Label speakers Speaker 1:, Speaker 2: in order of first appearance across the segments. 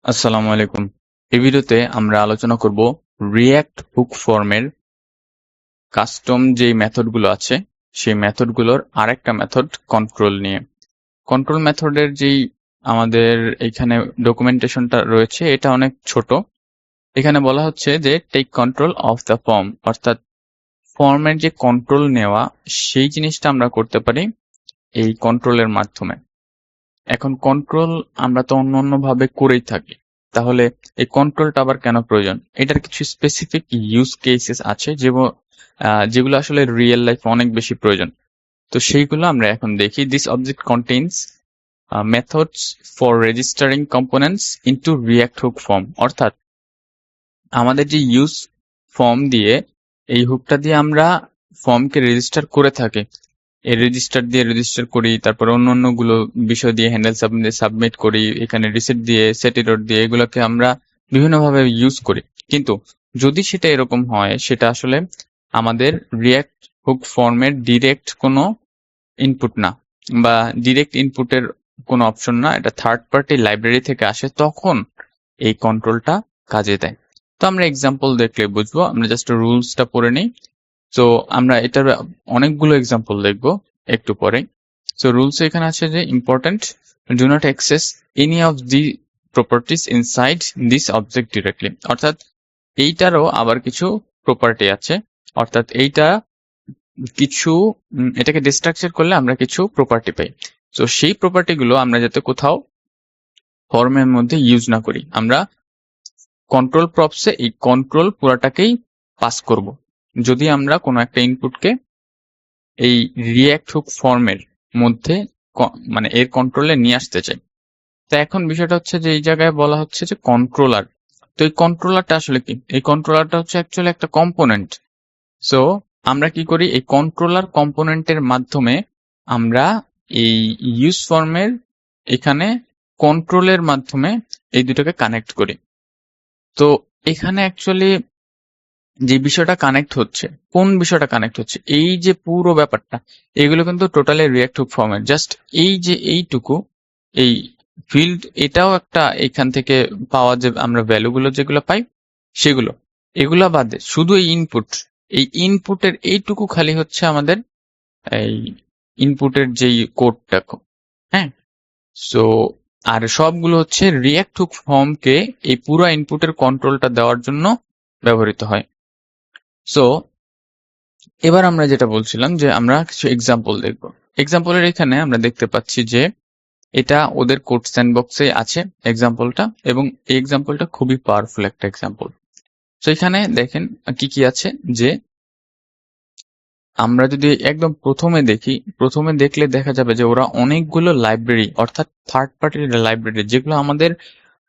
Speaker 1: আসসালামু আলাইকুম। এই ভিডিওতে আমরা আলোচনা করব রিঅ্যাক্ট হুক ফর্মের কাস্টম যেই মেথডগুলো আছে সেই মেথডগুলোর আরেকটা মেথড কন্ট্রোল নিয়ে। কন্ট্রোল মেথডের যেই আমাদের এখানে ডকুমেন্টেশনটা রয়েছে এটা অনেক ছোট। এখানে বলা হচ্ছে যে take control of the form, অর্থাৎ ফর্মের যে কন্ট্রোল নেওয়া সেই জিনিসটা আমরা করতে পারি এই কন্ট্রোলের মাধ্যমে। এখন কন্ট্রোল আমরা তো অন্য ভাবে করেই থাকি, তাহলে এই কন্ট্রোলটা আবার কেন প্রয়োজন? এটার কিছু স্পেসিফিক ইউজ কেসেস আছে যেগুলো আসলে রিয়েল লাইফে অনেক বেশি প্রয়োজন। তো সেইগুলো আমরা এখন দেখি। This object contains methods for registering components into react hook form, অর্থাৎ আমাদের যে ইউজ ফর্ম দিয়ে এই হুকটা দিয়ে আমরা ফর্মকে রেজিস্টার করে থাকি, এই রেজিস্টার করি, তারপরে অন্য গুলো বিষয় দিয়ে হ্যান্ডেল সাবমিট করি, এখানে রিসেট দিয়ে সেট এরর দিয়ে এগুলোকে আমরা বিভিন্নভাবে ইউজ করি। কিন্তু যদি সেটা এরকম হয়, সেটা আসলে আমাদের রিঅ্যাক্ট হুক ফর্মের ডিরেক্ট কোনো ইনপুট না, বা ডিরেক্ট ইনপুটের কোনো অপশন না, এটা থার্ড পার্টি লাইব্রেরি থেকে আসে, তখন এই কন্ট্রোলটা কাজে দেয়। তো আমরা এক্সাম্পল দেখলে বুঝবো। আমরা জাস্ট রুলসটা পড়ে নিই। তো আমরা এটার অনেকগুলো এক্সাম্পল দেখবো একটু পরে। সো রুলস এখানে আছে যে important, do not access any of the properties inside this object directly, অর্থাৎ এইটারও আবার কিছু প্রপার্টি আছে, অর্থাৎ এইটা কিছু এটাকে ডিস্ট্রাকচার করলে আমরা কিছু প্রপার্টি পাই। তো সেই প্রপার্টি গুলো আমরা যাতে কোথাও ফর্মের মধ্যে ইউজ না করি, আমরা কন্ট্রোল প্রপসে এই কন্ট্রোল পুরাটাকেই পাস করব। যদি আমরা কোনো একটা ইনপুটকে এই রিঅ্যাক্ট হুক ফর্মের মধ্যে মানে এর কন্ট্রোলে নিয়ে আসতে চাই। তো এখন বিষয়টা হচ্ছে যে এই জায়গায় বলা হচ্ছে যে কন্ট্রোলার। তো এই কন্ট্রোলারটা আসলে কি? এই কন্ট্রোলারটা হচ্ছে অ্যাকচুয়ালি একটা কম্পোনেন্ট। সো আমরা কি করি, এই কন্ট্রোলার কম্পোনেন্টের মাধ্যমে আমরা এই ইউজ ফর্মের এখানে কন্ট্রোলের মাধ্যমে এই দুটোকে কানেক্ট করি। তো এখানে অ্যাকচুয়ালি যে বিষয়টা কানেক্ট হচ্ছে, কোন বিষয়টা কানেক্ট হচ্ছে, এই যে পুরো ব্যাপারটা, এগুলো কিন্তু টোটালি রিঅ্যাক্ট হুক ফর্মের। জাস্ট এই যে এইটুকু, এই ফিল্ড, এটাও একটা এখান থেকে পাওয়া, যে আমরা ভ্যালুগুলো যেগুলো পাই সেগুলো, এগুলা বাদে শুধু এই ইনপুট, এই ইনপুটের এইটুকু খালি হচ্ছে আমাদের এই ইনপুটের যেই কোডটা। হ্যাঁ, সো আর সবগুলো হচ্ছে রিঅ্যাক্ট হুক ফর্মকে এই পুরো ইনপুটের কন্ট্রোলটা দেওয়ার জন্য ব্যবহৃত হয়। সো এবার আমরা যেটা বলছিলাম যে আমরা কিছু এক্সাম্পল দেখব। এক্সাম্পলের এখানে আমরা দেখতে পাচ্ছি যে এটা ওদের কোড স্যান্ডবক্সে আছে এক্সাম্পলটা, এবং এই এক্সাম্পলটা খুবই পাওয়ারফুল একটা এক্সাম্পল। তো এখানে দেখেন কি কি আছে, যে আমরা যদি একদম প্রথমে দেখলে দেখা যাবে যে ওরা অনেকগুলো লাইব্রেরি, অর্থাৎ থার্ড পার্টির লাইব্রেরি, যেগুলো আমাদের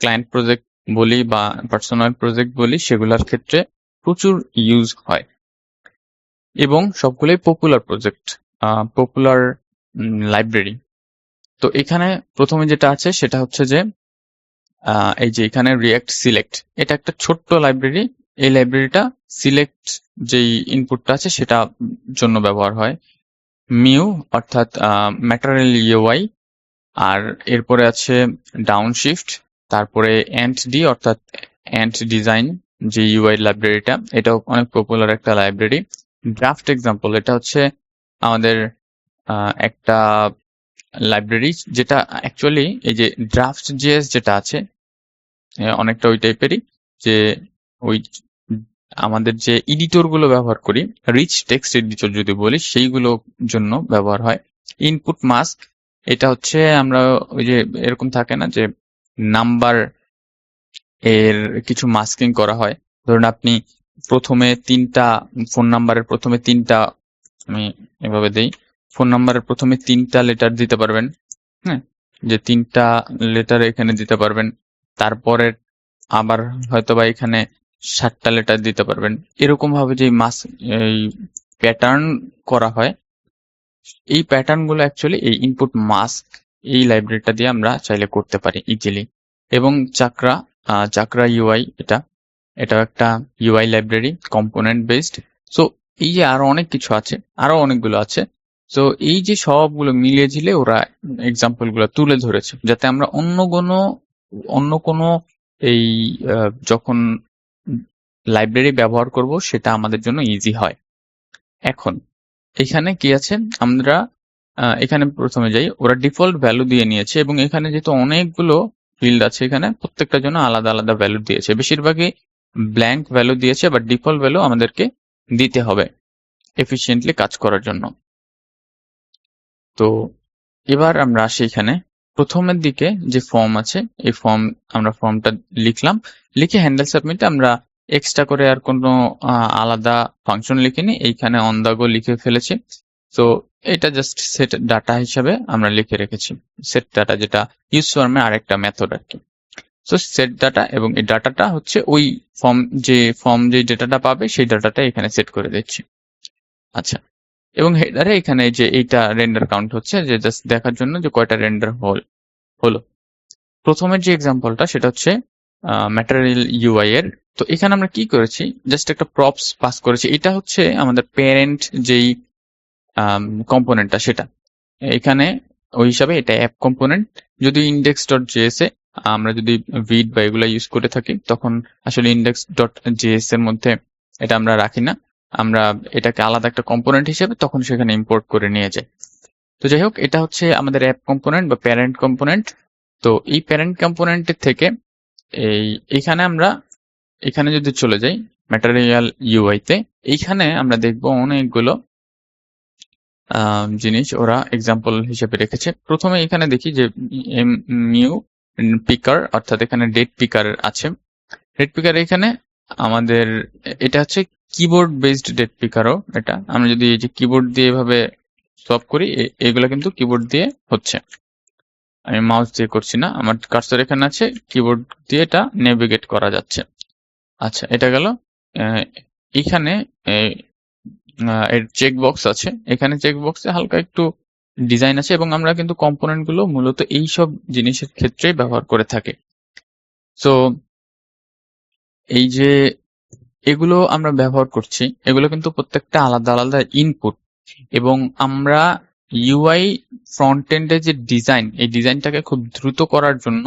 Speaker 1: ক্লায়েন্ট প্রজেক্ট বলি বা পার্সোনাল প্রজেক্ট বলি, সেগুলোর ক্ষেত্রে প্রচুর ইউজ হয় এবং সবগুলোই পপুলার প্রজেক্ট, পপুলার লাইব্রেরি। তো এখানে প্রথমে যেটা আছে সেটা হচ্ছে যে এই যে এখানে রিঅ্যাক্ট সিলেক্ট, এটা একটা ছোট্ট লাইব্রেরি। এই লাইব্রেরিটা সিলেক্ট যেই ইনপুটটা আছে সেটা জন্য ব্যবহার হয়। মিউ অর্থাৎ ম্যাটেরিয়াল ইউআই, আর এরপরে আছে ডাউনশিফট, তারপরে এন্ট ডি অর্থাৎ এন্ট ডিজাইন, যে ইউআই লাইব্রেরিটা, এটাও অনেক পপুলার একটা লাইব্রেরি। ড্রাফট এক্সাম্পল, এটা হচ্ছে আমাদের একটা লাইব্রেরি, যেটা অ্যাকচুয়ালি এই যে ড্রাফট জেএস যেটা আছে অনেকটা ওই টাইপেরই, যে ওই আমাদের যে এডিটর গুলো ব্যবহার করি, রিচ টেক্সট এডিটর যদি বলি, সেইগুলোর জন্য ব্যবহার হয়। ইনপুট মাস্ক, এটা হচ্ছে আমরা ওই যে এরকম থাকে না যে নাম্বার এর কিছু মাস্কিং করা হয়। ধরুন আপনি প্রথমে তিনটা ফোন নাম্বারের প্রথমে তিনটা, আমি এভাবে দেই, ফোন নাম্বারের প্রথমে তিনটা লেটার দিতে পারবেন। হ্যাঁ, যে তিনটা লেটার এখানে দিতে পারবেন, তারপরে আবার হয়তোবা এখানে 7টা লেটার দিতে পারবেন। এরকম ভাবে যে এই প্যাটার্ন করা হয়, এই প্যাটার্ন গুলো অ্যাকচুয়ালি এই ইনপুট মাস্ক এই লাইব্রেরিটা দিয়ে আমরা চাইলে করতে পারি ইজিলি। এবং চাকরা ইউআই, এটাও একটা UI library, component based. So এই যে আরো অনেক কিছু আছে, আরো অনেকগুলো আছে। তো এই যে সবগুলো মিলিয়ে ঝিলে ওরা এক্সাম্পল গুলো তুলে ধরেছে, যাতে আমরা অন্য কোনো এই যখন লাইব্রেরি ব্যবহার করব সেটা আমাদের জন্য ইজি হয়। এখন এখানে কি আছে, আমরা এখানে প্রথমে যাই, ওরা ডিফল্ট ভ্যালু দিয়ে নিয়েছে এবং এখানে যেহেতু অনেকগুলো ফিল্ড আছে এখানে প্রত্যেকটার জন্য আলাদা আলাদা ভ্যালু দিয়েছে, বেশিরভাগই ব্ল্যাঙ্ক ভ্যালু দিয়েছে, বাট ডিফল্ট ভ্যালু আমাদেরকে দিতে হবে এফিসিয়েন্টলি কাজ করার জন্য। তো এবার আমরা আসি এখানে প্রথমের দিকে যে ফর্ম আছে, এই আমরা ফর্মটা লিখলাম, লিখে হ্যান্ডেল সাবমিটে আমরা এক্সট্রা করে আর কোনো আলাদা ফাংশন লিখিনি, এইখানে অন দা গো লিখে ফেলেছি। তো এটা জাস্ট সেট ডাটা হিসাবে আমরা লিখে রেখেছি, সেট ডাটা, যেটা ইউজ ফর্মে আরেকটা মেথড আর কি। তো সেট ডাটা, এবং এই ডাটাটা হচ্ছে ওই ফর্ম যে ডাটাটা পাবে সেই ডাটাটা এখানে সেট করে দিচ্ছি। আচ্ছা, এবং হেডারে এখানে যে এইটা রেন্ডার কাউন্ট হচ্ছে, যে জাস্ট দেখার জন্য যে কয়টা রেন্ডার হলো। প্রথমের যে এক্সাম্পলটা সেটা হচ্ছে ম্যাটেরিয়াল ইউআই এর। তো এখানে আমরা কি করেছি, জাস্ট একটা প্রপস পাস করেছি। এটা হচ্ছে আমাদের প্যারেন্ট যেই কম্পোনেন্টটা, সেটা এখানে ওই হিসাবে এটা অ্যাপ কম্পোনেন্ট। যদি ইন্ডেক্স ডট জেএস এ আমরা যদি ভিড বা এগুলো ইউজ করে থাকি, তখন আসলে ইন্ডেক্স ডট জেএস এর মধ্যে এটা আমরা রাখি না, আমরা এটাকে আলাদা একটা কম্পোনেন্ট হিসেবে তখন সেখানে ইম্পোর্ট করে নিয়ে যাই। তো যাই হোক, এটা হচ্ছে আমাদের অ্যাপ কম্পোনেন্ট বা প্যারেন্ট কম্পোনেন্ট। তো এই প্যারেন্ট কম্পোনেন্টের থেকে এইখানে আমরা এখানে যদি চলে যাই ম্যাটেরিয়াল ইউআই তে, এইখানে আমরা দেখব অনেকগুলো জিনিস ওরা এক্সাম্পল হিসেবে রেখেছে। প্রথমে এখানে দেখি যে মিউ পিকার, অর্থাৎ এখানে ডেট পিকার আছে। ডেট পিকার এখানে আমাদের এটা হচ্ছে কিবোর্ড বেসড ডেট পিকারও। এটা আমরা যদি এই যে কিবোর্ড দিয়ে এভাবে সলভ করি, এগুলো কিন্তু কিবোর্ড দিয়ে হচ্ছে, আমি মাউস দিয়ে করছি না, আমার কার্সর এখানে আছে, কিবোর্ড দিয়ে এটা নেভিগেট করা যাচ্ছে। আচ্ছা, এটা গেল। এখানে এর চেক বক্স আছে, এখানে চেক বক্সে হালকা একটু ডিজাইন আছে, এবং আমরা কিন্তু কম্পোনেন্ট গুলো মূলত এই সব জিনিসের ক্ষেত্রেই ব্যবহার করে থাকি। তো এই যে এগুলো আমরা ব্যবহার করছি, এগুলো কিন্তু প্রত্যেকটা আলাদা আলাদা ইনপুট, এবং আমরা ইউআই ফ্রন্ট এন্ডের যে ডিজাইন, এই ডিজাইনটাকে খুব দ্রুত করার জন্য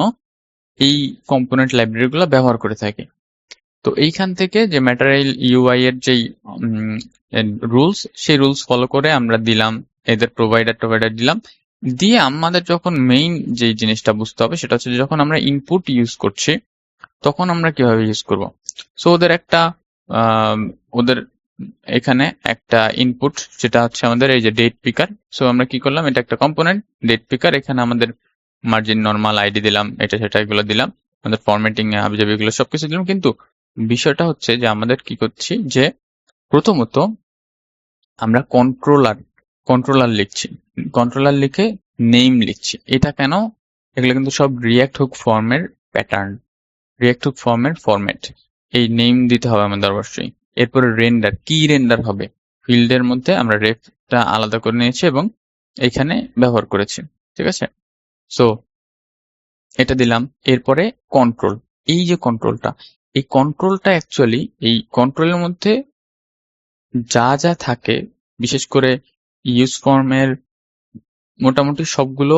Speaker 1: এই কম্পোনেন্ট লাইব্রেরি গুলো ব্যবহার করে থাকি। তো এইখান থেকে যে ম্যাটেরিয়াল ইউআই এর যেই রুলস, সেই রুলস ফলো করে আমরা দিলাম, এদের প্রোভাইডার দিলাম, দিয়ে আমাদের যখন মেইন যে জিনিসটা বুঝতে হবে সেটা হচ্ছে যখন আমরা ইনপুট ইউজ করছি তখন আমরা কিভাবে ইউজ করব। সো ওদের এখানে একটা ইনপুট যেটা হচ্ছে আমাদের এই যে ডেট পিকার। সো আমরা কি করলাম, এটা একটা কম্পোনেন্ট ডেট পিকার, এখানে আমাদের মার্জিন, নর্মাল, আইডি দিলাম, এটা সেটা এগুলো দিলাম, আমাদের ফরম্যাটিং হাবিজাবি এগুলো সবকিছু দিলাম। কিন্তু বিষয়টা হচ্ছে যে আমাদের কি করছি, যে প্রথমত আমরা কন্ট্রোলার লিখছি, কন্ট্রোলার লিখে নেম লিখছি। এটা কেন? এগুলো কিন্তু সব রিয়াক্ট হুক ফর্মের প্যাটার্ন, রিয়াক্ট হুক ফর্মের ফরম্যাট। এই নেম দিতে হবে আমাদের অবশ্যই। এরপরে রেন্ডার, কি রেন্ডার হবে, ফিল্ডের মধ্যে আমরা রেফটা আলাদা করে নিয়েছি এবং এখানে ব্যবহার করেছি, ঠিক আছে। সো এটা দিলাম। এরপরে কন্ট্রোল, এই যে কন্ট্রোলটা, এই কন্ট্রোলটা অ্যাকচুয়ালি এই কন্ট্রোলের মধ্যে যা যা থাকে, বিশেষ করে ইউজ ফর্মের মোটামুটি সবগুলো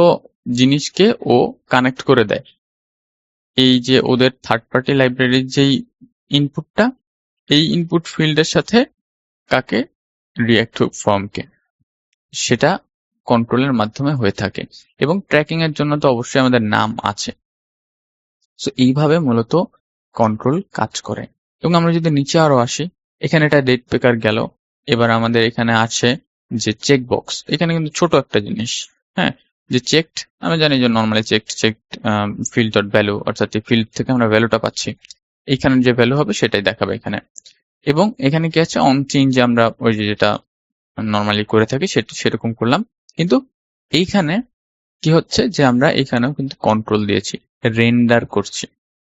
Speaker 1: জিনিসকে ও কানেক্ট করে দেয়। এই যে ওদের থার্ড পার্টি লাইব্রেরির যেই ইনপুটটা, এই ইনপুট ফিল্ডের সাথে কাকে, রিয়াক্ট হুক ফর্মকে, সেটা কন্ট্রোলের মাধ্যমে হয়ে থাকে। এবং ট্র্যাকিং এর জন্য তো অবশ্যই আমাদের নাম আছে। সো এইভাবে মূলত কন্ট্রোল কাজ করে। এবং আমরা যদি নিচে আরো আসি, এখানে এটা ডেট পিকার গেল, এবার আমাদের এখানে আছে যে চেক বক্স। এখানে কিন্তু ছোট একটা জিনিস, হ্যাঁ, যে চেকড, আমরা জানি যে normally checked field dot value, অর্থাৎ এই ফিল্ড থেকে আমরা ভ্যালুটা পাচ্ছি, এইখানে যে ভ্যালু হবে সেটাই দেখাবে এখানে। এবং এখানে কি আছে, অন চেঞ্জ, আমরা ওই যে যেটা নর্মালি করে থাকি সেরকম করলাম। কিন্তু এইখানে কি হচ্ছে, যে আমরা এখানেও কিন্তু কন্ট্রোল দিয়েছি, রেন্ডার করছি,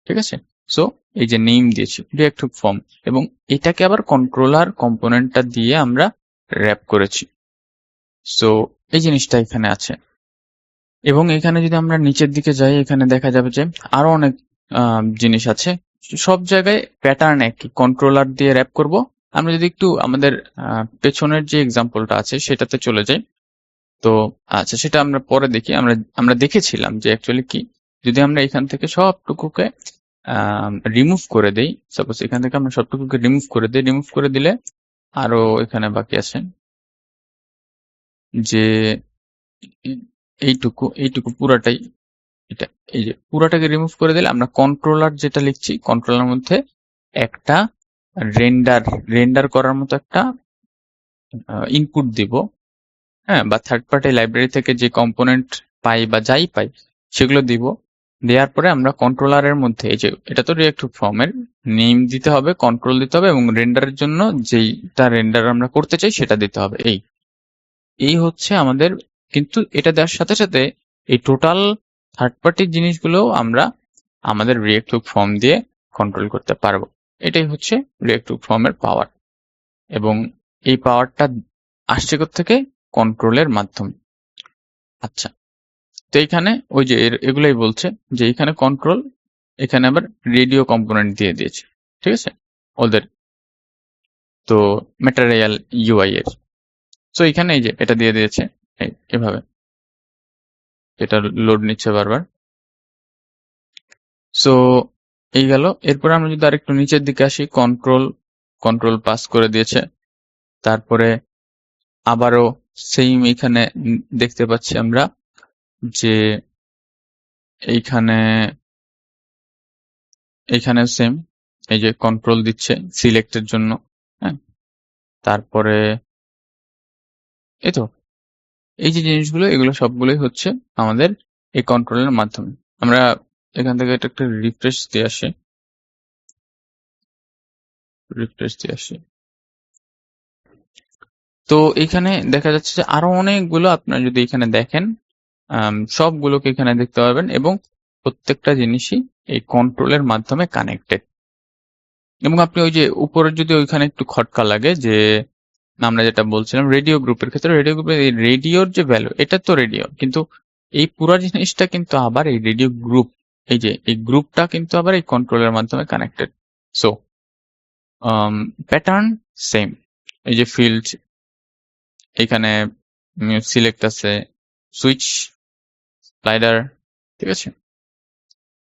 Speaker 1: ঠিক আছে। সো এই যে নেম দিয়েছি রিয়াক্ট হুক ফর্ম, এবং এটাকে আবার কন্ট্রোলার কম্পোনেন্টটা দিয়ে আমরা র্যাপ করেছি। সো এই জিনিসটা এখানে আছে। এবং এখানে যদি আমরা নিচের দিকে যাই, এখানে দেখা যাবে যে আরো অনেক জিনিস আছে, সব জায়গায় প্যাটার্ন একই, কন্ট্রোলার দিয়ে র্যাপ করব। আমরা যদি একটু আমাদের পেছনের যে এক্সাম্পলটা আছে সেটাতে চলে যাই, তো আচ্ছা সেটা আমরা পরে দেখি। আমরা দেখেছিলাম যে অ্যাকচুয়ালি কি, যদি আমরা এখান থেকে সবটুকুকে রিমুভ করে দেই, সাপোজ এখান থেকে আমরা সবটুকুকে রিমুভ করে দিই, রিমুভ করে দিলে আরো এখানে বাকি আছে যে এইটুকু পুরাটাই, এটা এই যে পুরাটাকে রিমুভ করে দিলে আমরা কন্ট্রোলার যেটা লিখছি, কন্ট্রোলার মধ্যে একটা রেন্ডার করার মতো একটা ইনপুট দিব, হ্যাঁ, বা থার্ড পার্টি লাইব্রেরি থেকে যে কম্পোনেন্ট পাই বা যাই পাই সেগুলো দিব। দেওয়ার পরে আমরা কন্ট্রোলারের মধ্যে এই যে এটা তো রিয়েক্ট ফর্মের নেম দিতে হবে, কন্ট্রোল দিতে হবে এবং রেন্ডারের জন্য যেইটা রেন্ডার আমরা করতে চাই সেটা দিতে হবে। এই হচ্ছে আমাদের, কিন্তু এটা দেওয়ার সাথে সাথে এই টোটাল থার্ড পার্টির জিনিসগুলো আমরা আমাদের রিয়েক্ট হুক ফর্ম দিয়ে কন্ট্রোল করতে পারবো। এটাই হচ্ছে রিয়েক্ট হুক ফর্মের পাওয়ার, এবং এই পাওয়ারটা আসছে থেকে কন্ট্রোলের মাধ্যমে। আচ্ছা, তো এখানে ওই যে এগুলাই বলছে যে এখানে কন্ট্রোল, এখানে আবার রেডিও কম্পোনেন্ট দিয়ে দিয়েছে, ঠিক আছে, ওদের তো ম্যাটেরিয়াল ইউআই এর। সো এখানে এই যে এটা দিয়ে দিয়েছে এভাবে, এটা লোড নিচ্ছে বারবার। সো এই গেল। এরপরে আমরা যদি আরেকটু নিচের দিকে আসি, কন্ট্রোল পাস করে দিয়েছে, তারপরে আবারও সেম এখানে দেখতে পাচ্ছি আমরা যে এইখানে সেম এই যে কন্ট্রোল দিচ্ছে সিলেক্টের জন্য, হ্যাঁ, তারপরে এই তো এই যে জিনিসগুলো, এগুলো সবগুলোই হচ্ছে আমাদের এই কন্ট্রোলের মাধ্যমে। আমরা এখান থেকে এটা একটা রিফ্রেশ দিয়ে আসি। তো এখানে দেখা যাচ্ছে যে আরো অনেকগুলো, আপনারা যদি এখানে দেখেন সবগুলোকে এখানে দেখতে পাবেন, এবং প্রত্যেকটা জিনিসই এই কন্ট্রোলের মাধ্যমে কানেক্টেড। এবং আপনি ওই যে উপরে যদি ওইখানে একটু খটকা লাগে যে আমরা যেটা বলছিলাম রেডিও গ্রুপের ক্ষেত্রে, রেডিও গ্রুপের এই রেডিওর যে ভ্যালু, এটা তো রেডিও, কিন্তু এই পুরো জিনিসটা কিন্তু আবার এই রেডিও গ্রুপ, এই যে এই গ্রুপটা কিন্তু আবার এই কন্ট্রোলের মাধ্যমে কানেক্টেড। সো প্যাটার্ন সেম, এই যে ফিল্ড, এখানে সিলেক্ট আছে, সুইচ, স্লাইডার, ঠিক আছে।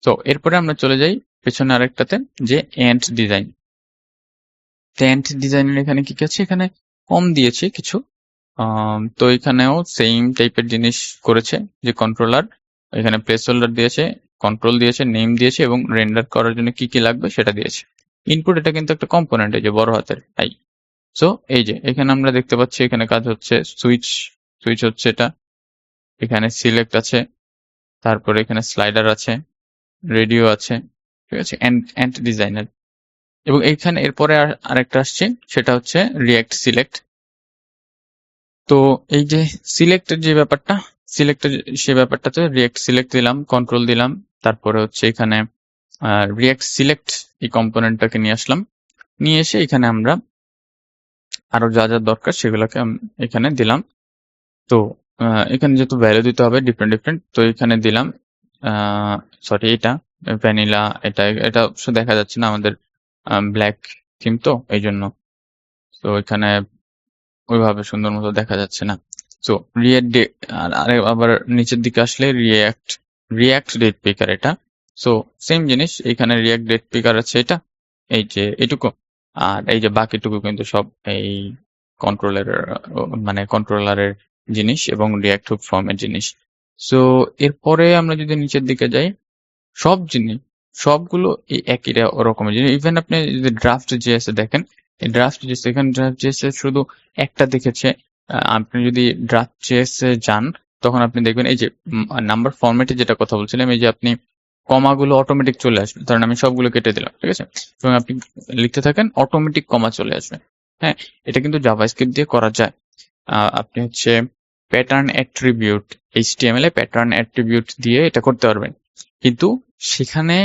Speaker 1: তো এরপরে আমরা চলে যাই পেছনে আরেকটাতে, যে এন্ড ডিজাইন। এন্ড ডিজাইনের এখানে কি আছে, এখানে কম দিয়েছি কিছু, তো এখানেও সেম টাইপের জিনিস করেছে, যে কন্ট্রোলার এখানে প্লেস হোল্ডার দিয়েছে, কন্ট্রোল দিয়েছে, নেম দিয়েছে, এবং রেন্ডার করার জন্য কি কি লাগবে সেটা দিয়েছে। ইনপুট এটা কিন্তু একটা কম্পোনেন্ট, এই যে বড় হাতের আই। সো এই যে এখানে আমরা দেখতে পাচ্ছি এখানে কাজ হচ্ছে সুইচ হচ্ছে এটা, এখানে সিলেক্ট আছে, তারপরে এখানে স্লাইডার আছে, রেডিও আছে, ঠিক আছে, এন্ড ডিজাইনার। এবং এইখানে এরপরে আরেকটা আসছে, সেটা হচ্ছে রিয়াক্ট সিলেক্ট। তো এই যে সিলেক্টের যে ব্যাপারটা, সে ব্যাপারটাতে রিয়াক্ট সিলেক্ট দিলাম, কন্ট্রোল দিলাম, তারপরে হচ্ছে এখানে রিয়াক্ট সিলেক্ট এই কম্পোনেন্টটাকে নিয়ে আসলাম, নিয়ে এসে এখানে আমরা আরো যা যা দরকার সেগুলোকে এখানে দিলাম। তো এখানে যেহেতু ভ্যালু দিতে হবে ডিফারেন্ট, তো এখানে দিলাম সরি এটা ভ্যানিলা, এটা অবশ্য দেখা যাচ্ছে না, আমাদের ব্ল্যাক থিম তো এই জন্য, তো এখানে ওইভাবে সুন্দর মতো দেখা যাচ্ছে না। সো আবার নিচের দিকে আসলে রিয়াক্ট ডেট পিকার, এটা সো সেম জিনিস, এখানে রিয়াক্ট ডেট পিকার আছে, এটা এই যে এইটুকু, আর এই যে বাকিটুকু কিন্তু সব এই কন্ট্রোলারের জিনিস এবং রিয়াক্ট হুক ফর্মের জিনিস। সো এরপরে আমরা যদি নিচের দিকে যাই, সবগুলো এই একই রকমের জিনিস। ইভেন আপনি যদি ড্রাফট জিএস দেখেন, এই ড্রাফট জিএস, এখানে ড্রাফট জিএস শুধু একটা দেখেছে, আপনি যদি ড্রাফট জিএস যান তখন আপনি দেখবেন এই যে নাম্বার ফরম্যাটে যেটা কথা বলছিলাম, এই যে আপনি কমাগুলো অটোমেটিক চলে আসবে, ধরেন আমি সবগুলো কেটে দিলাম, ঠিক আছে, এবং আপনি লিখতে থাকেন অটোমেটিক কমা চলে আসবে। হ্যাঁ, এটা কিন্তু জাভাস্ক্রিপ্ট দিয়ে করা যায়। আপনি হচ্ছে প্যাটার্ন অ্যাট্রিবিউট, এইচটিএমএল এ প্যাটার্ন অ্যাট্রিবিউট দিয়ে এটা করতে পারবেন, কিন্তু সেখানে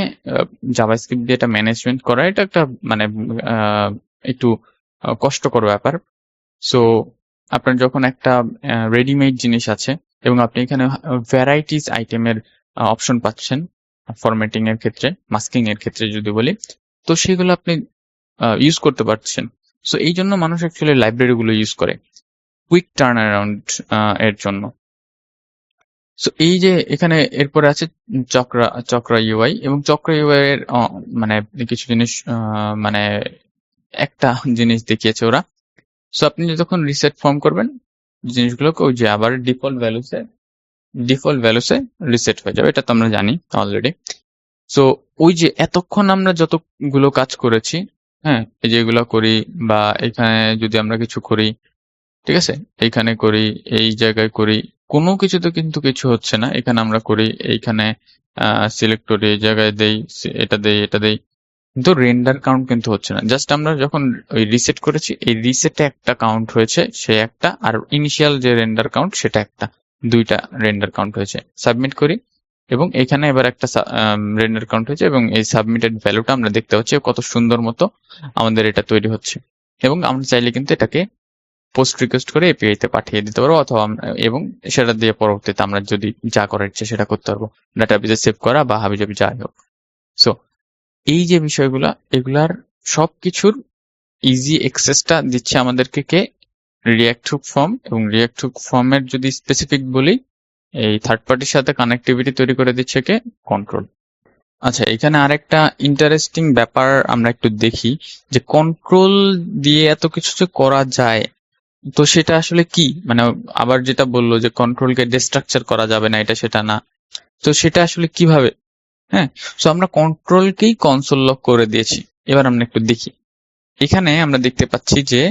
Speaker 1: জাভাস্ক্রিপ্ট দিয়ে এটা ম্যানেজমেন্ট করা, এটা একটা মানে একটু কষ্টকর ব্যাপার। সো আপনার যখন একটা রেডিমেড জিনিস আছে এবং আপনি এখানে ভ্যারাইটিস আইটেমের অপশন পাচ্ছেন ফরম্যাটিং এর ক্ষেত্রে, মাস্কিং এর ক্ষেত্রে যদি বলি, তো সেগুলো আপনি ইউজ করতে পারছেন। সো এই জন্য মানুষ অ্যাকচুয়ালি লাইব্রেরি গুলো ইউজ করে কুইক টার্ন অ্যারাউন্ড এর জন্য। সো এই যে এখানে এরপরে আছে চক্রা ইউআই, এবং চক্রা ইউআই এর মানে কিছু জিনিস মানে একটা জিনিস দেখিয়েছে ওরা। সো আপনি যখন রিসেট ফর্ম করবেন জিনিসগুলোকে ওই যে আবার ডিফল্ট ভ্যালুসে রিসেট হয়ে যাবে, এটা তো আমরা জানি অলরেডি। সো ওই যে এতক্ষণ আমরা যতগুলো কাজ করেছি, হ্যাঁ, এই যে এগুলো করি বা এখানে যদি আমরা কিছু করি, ঠিক আছে, এইখানে করি, এই জায়গায় করি, কোনো কিছুতে কিন্তু কিছু হচ্ছে না। এখানে আমরা করি, এইখানে সিলেক্ট করি, এই জায়গায় দেই, এটা দেই, কিন্তু রেন্ডার কাউন্ট কিন্তু হচ্ছে না। জাস্ট আমরা যখন ওই রিসেট করেছি, এই রিসেটে একটা কাউন্ট হয়েছে, সে একটা, আর ইনিশিয়াল যে রেন্ডার কাউন্ট সেটা একটা, দুইটা রেন্ডার কাউন্ট হয়েছে। সাবমিট করি এবং এখানে এবার একটা রেন্ডার কাউন্ট হয়েছে, এবং এই সাবমিটেড ভ্যালুটা আমরা দেখতে পাচ্ছি কত সুন্দর মতো আমাদের এটা তৈরি হচ্ছে। এবং আমরা চাইলে কিন্তু এটাকে পোস্ট রিকোয়েস্ট করে এপিআই তে পাঠিয়ে দিতে পারবো, অথবা এবং সেটা দিয়ে পরবর্তীতে আমরা যদি যা করার ইচ্ছে সেটা করতে পারবো, ডাটাবেজে সেভ করা বা হাবিজাবি যাই হোক। সো এই যে বিষয়গুলা, এগুলার সবকিছুর ইজি অ্যাক্সেসটা দিচ্ছে আমাদেরকে কে? React hook form. এবং রিঅ্যাক্ট হুক ফর্মের যদি স্পেসিফিক বলি, এই থার্ড পার্টির সাথে কানেক্টিভিটি তৈরি করে দিচ্ছে কে? কন্ট্রোল। আচ্ছা, এখানে আরেকটা ইন্টারেস্টিং ব্যাপার আমরা একটু দেখি, যে কন্ট্রোল দিয়ে এত কিছু যে করা যায়, তো সেটা আসলে কি? মানে আবার যেটা বললো যে কন্ট্রোলকে ডিস্ট্রাকচার করা যাবে না, এটা সেটা না। তো সেটা আসলে কিভাবে? হ্যাঁ, সো আমরা কন্ট্রোলকেই কনসোল লক করে দিয়েছি। এবার আমরা একটু দেখি। এখানে আমরা দেখতে পাচ্ছি যে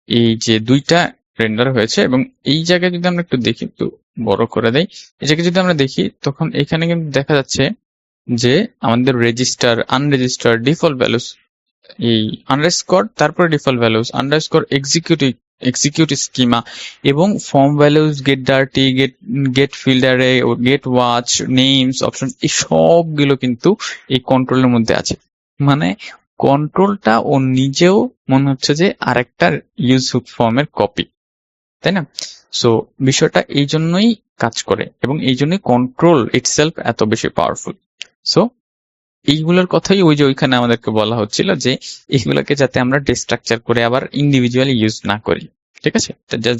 Speaker 1: এই যে দুইটা রেন্ডার হয়েছে, এবং এই জায়গায় যদি আমরা একটু দেখি, একটু বড় করে দেই, এই জায়গায় যদি আমরা দেখি, তখন এখানে কিন্তু দেখা যাচ্ছে যে আমাদের রেজিস্টার, আনরেজিস্টার, ডিফল্ট ভ্যালুস, এই আন্ডারস্কোর, তারপরে default values, underscore execute schema, এবং form values, get dirty, get ফিল্ডারে, গেট ওয়াচ, নেমস, অপশন, এই সবগুলো কিন্তু এই কন্ট্রোলের মধ্যে আছে। মানে কন্ট্রোলটা ও নিজেও মনে হচ্ছে যে আরেকটা ইউজ হুক ফর্মের কপি, তাই না? সো বিষয়টা এই জন্যই কাজ করে, এবং এই জন্যই কন্ট্রোল ইটসেলফ এত বেশি পাওয়ারফুল। সো এইগুলোর কথাই ওই যে ওইখানে আমাদেরকে বলা হচ্ছিল যে এইগুলোকে যাতে আমরা ডিস্ট্রাকচার করে আবার ইন্ডিভিজুয়ালি ইউজ না করি, ঠিক আছে?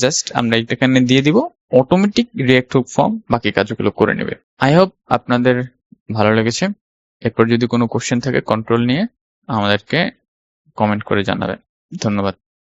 Speaker 1: জাস্ট আমরা এখানে দিয়ে দিব, অটোমেটিক রিঅ্যাক্ট হুক ফর্ম বাকি কাজগুলো করে নেবে। আই হোপ আপনাদের ভালো লেগেছে। এরপর যদি কোনো কোশ্চেন থাকে কন্ট্রোল নিয়ে, আমাদেরকে কমেন্ট করে জানাবেন। ধন্যবাদ।